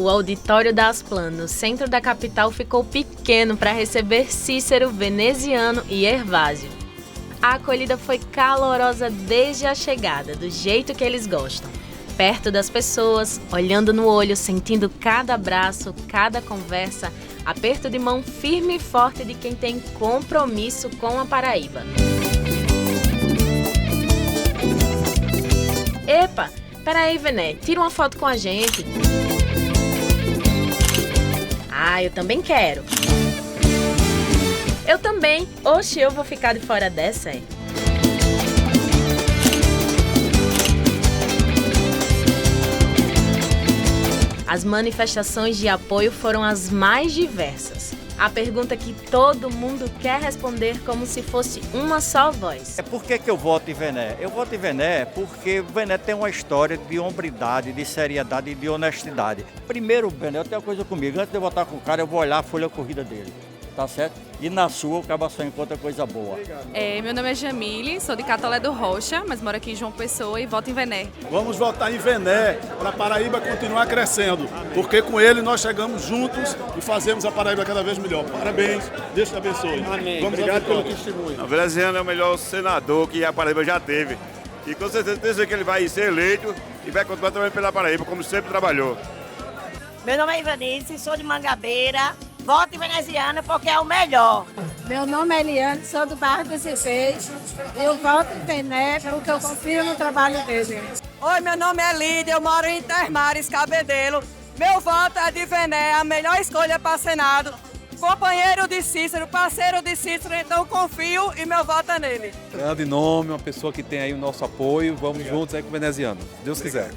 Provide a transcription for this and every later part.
O auditório da Asplan, no centro da capital, ficou pequeno para receber Cícero, Veneziano e Hervásio. A acolhida foi calorosa desde a chegada, do jeito que eles gostam. Perto das pessoas, olhando no olho, sentindo cada abraço, cada conversa, aperto de mão firme e forte de quem tem compromisso com a Paraíba. Epa, peraí, Vené, tira uma foto com a gente. Ah, eu também quero. Eu também. Oxe, eu vou ficar de fora dessa, é? As manifestações de apoio foram as mais diversas. A pergunta que todo mundo quer responder como se fosse uma só voz. Por que eu voto em Vené? Eu voto em Vené porque o Vené tem uma história de hombridade, de seriedade e de honestidade. Primeiro, Vené, eu tenho uma coisa comigo. Antes de eu votar com o cara, eu vou olhar a folha corrida dele. Tá certo? E na sua, o cara só encontra coisa boa. Meu nome é Jamile, sou de Catolé do Rocha, mas moro aqui em João Pessoa e voto em Vené. Vamos votar em Vené para a Paraíba continuar crescendo, porque com ele nós chegamos juntos e fazemos a Paraíba cada vez melhor. Parabéns, Deus te abençoe. Amém. Vamos obrigado pelo testemunho. O Veneziano é o melhor senador que a Paraíba já teve. E com certeza que ele vai ser eleito e vai continuar trabalhando pela Paraíba, como sempre trabalhou. Meu nome é Ivanice, sou de Mangabeira. Voto em Veneziano porque é o melhor. Meu nome é Eliane, sou do bairro dos Cifês. Eu voto em Vené porque eu confio no trabalho dele. Oi, meu nome é Lídia, eu moro em Intermares, Cabedelo. Meu voto é de Vené, a melhor escolha para Senado. Companheiro de Cícero, parceiro de Cícero, então confio e meu voto é nele. Grande nome, uma pessoa que tem aí o nosso apoio. Vamos juntos aí com o Veneziano, se Deus quiser.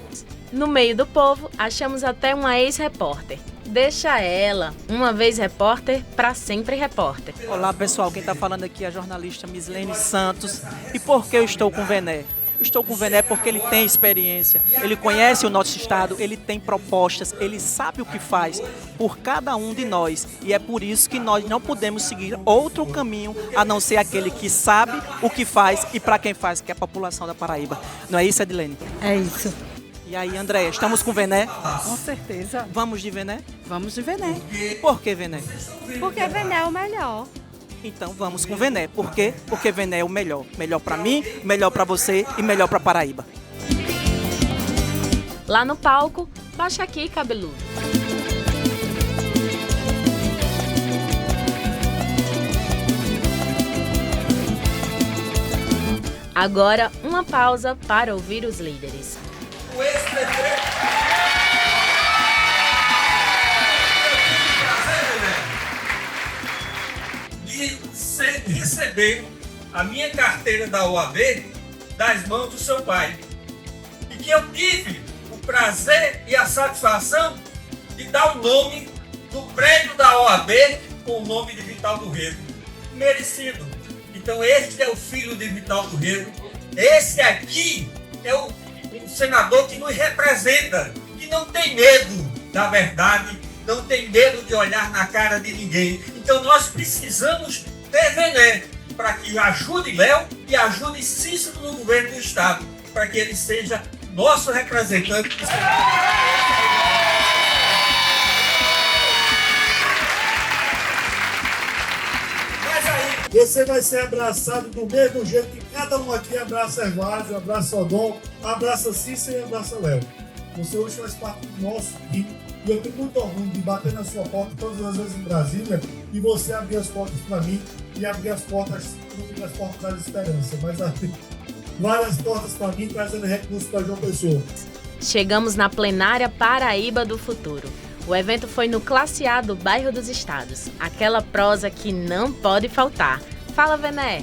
No meio do povo, achamos até uma ex-repórter. Deixa ela, uma vez repórter, para sempre repórter. Olá pessoal, quem está falando aqui é a jornalista Mislene Santos. E por que eu estou com o Vené? Estou com o Vené porque ele tem experiência, ele conhece o nosso estado, ele tem propostas, ele sabe o que faz por cada um de nós. E é por isso que nós não podemos seguir outro caminho a não ser aquele que sabe o que faz e para quem faz, que é a população da Paraíba. Não é isso, Edilene? É isso. E aí, Andréia, estamos com Vené? Com certeza. Vamos de Vené? Vamos de Vené. Por que Vené? Porque Vené é o melhor. Então vamos com Vené. Por quê? Porque Vené é o melhor. Melhor para mim, melhor para você e melhor para Paraíba. Lá no palco, baixa aqui, cabeludo. Agora, uma pausa para ouvir os líderes. O ex-prefeito. De receber a minha carteira da OAB das mãos do seu pai. E que eu tive o prazer e a satisfação de dar o nome do prédio da OAB com o nome de Vital do Rego. Merecido. Então este é o filho de Vital do Rego. Esse aqui é o senador que nos representa, que não tem medo da verdade, não tem medo de olhar na cara de ninguém. Então nós precisamos ter Vené para que ajude Léo e ajude Cícero no governo do estado, para que ele seja nosso representante. Mas aí você vai ser abraçado do mesmo jeito que cada um aqui abraça Hervásio, abraça Odon, abraça Cícero e abraça Léo. Você hoje faz parte do nosso time. E eu tenho muito orgulho de bater na sua porta todas as vezes em Brasília e você abrir as portas para mim e abrir as portas, não digo as portas da esperança, mas abrir várias portas para mim, trazendo recursos para João Pessoa. Chegamos na plenária Paraíba do Futuro. O evento foi no Classe A do Bairro dos Estados. Aquela prosa que não pode faltar. Fala, Vené!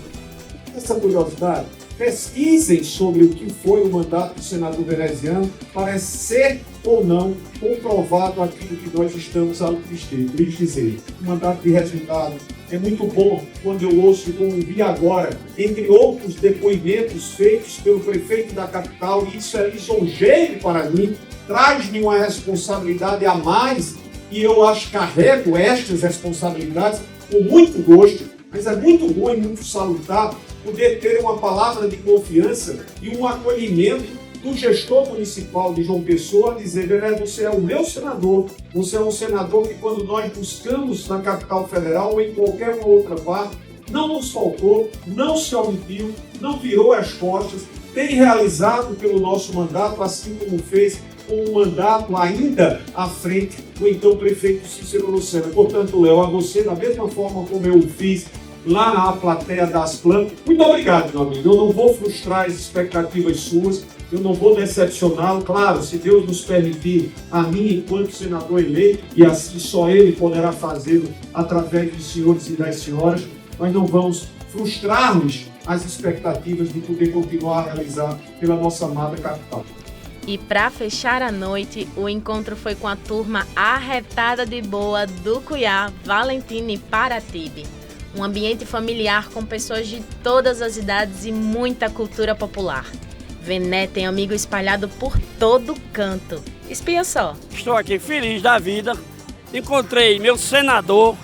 Essa curiosidade, pesquisem sobre o que foi o mandato do senador veneziano para ser ou não comprovado aquilo que nós estamos a lhes dizer. O mandato de resultado é muito bom quando eu ouço, como vi agora, entre outros depoimentos feitos pelo prefeito da capital, e isso é lisonjeiro para mim, traz-me uma responsabilidade a mais, e eu acho que carrego estas responsabilidades com muito gosto, mas é muito bom e muito salutar poder ter uma palavra de confiança e um acolhimento do gestor municipal de João Pessoa dizer: Vené, você é o meu senador, você é um senador que quando nós buscamos na capital federal ou em qualquer uma outra parte, não nos faltou, não se omitiu, não virou as costas, tem realizado pelo nosso mandato, assim como fez com um mandato ainda à frente do então prefeito Cícero Lucena. Portanto, Léo, a você, da mesma forma como eu fiz lá na plateia da Asplan, muito obrigado, meu amigo. Eu não vou frustrar as expectativas suas, eu não vou decepcioná-lo. Claro, se Deus nos permitir, a mim, enquanto senador eleito, e assim só Ele poderá fazê-lo através dos senhores e das senhoras, nós não vamos frustrar-nos as expectativas de poder continuar a realizar pela nossa amada capital. E para fechar a noite, o encontro foi com a turma arretada de boa do Cuiá, Valentina e Paratibe. Um ambiente familiar com pessoas de todas as idades e muita cultura popular. Vené tem amigo espalhado por todo canto. Espia só. Estou aqui feliz da vida. Encontrei meu senador,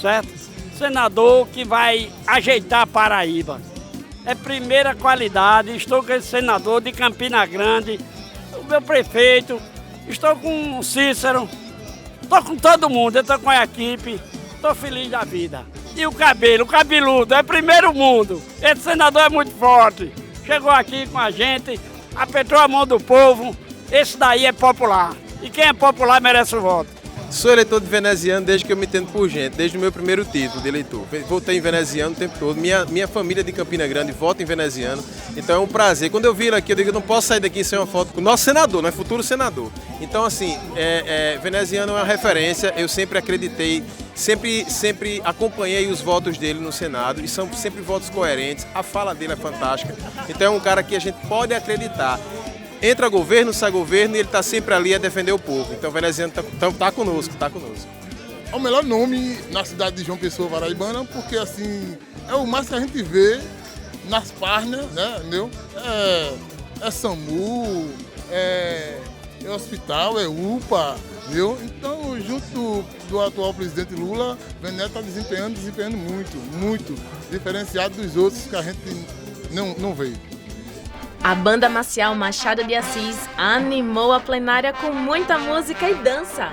certo? Senador que vai ajeitar a Paraíba. É primeira qualidade. Estou com esse senador de Campina Grande, o meu prefeito. Estou com o Cícero. Estou com todo mundo. Eu estou com a equipe. Estou feliz da vida. E o cabeludo, é primeiro mundo. Esse senador é muito forte. Chegou aqui com a gente, apertou a mão do povo. Esse daí é popular. E quem é popular merece o voto. Sou eleitor de veneziano desde que eu me entendo por gente, desde o meu primeiro título de eleitor. Votei em veneziano o tempo todo. Minha família de Campina Grande vota em veneziano. Então é um prazer. Quando eu vir aqui, eu digo que eu não posso sair daqui sem uma foto com o nosso senador, né? Futuro senador. Então, assim, veneziano é uma referência. Eu sempre acreditei, sempre acompanhei os votos dele no Senado e são sempre votos coerentes. A fala dele é fantástica. Então é um cara que a gente pode acreditar. Entra governo, sai governo e ele está sempre ali a defender o povo. Então o veneziano está conosco, está conosco. É o melhor nome na cidade de João Pessoa, paraibana, porque assim, é o mais que a gente vê nas páginas, né, entendeu? É SAMU, é hospital, é UPA, entendeu? Então, junto do atual presidente Lula, Vené está desempenhando muito diferenciado dos outros que a gente não vê. A banda marcial Machado de Assis animou a plenária com muita música e dança.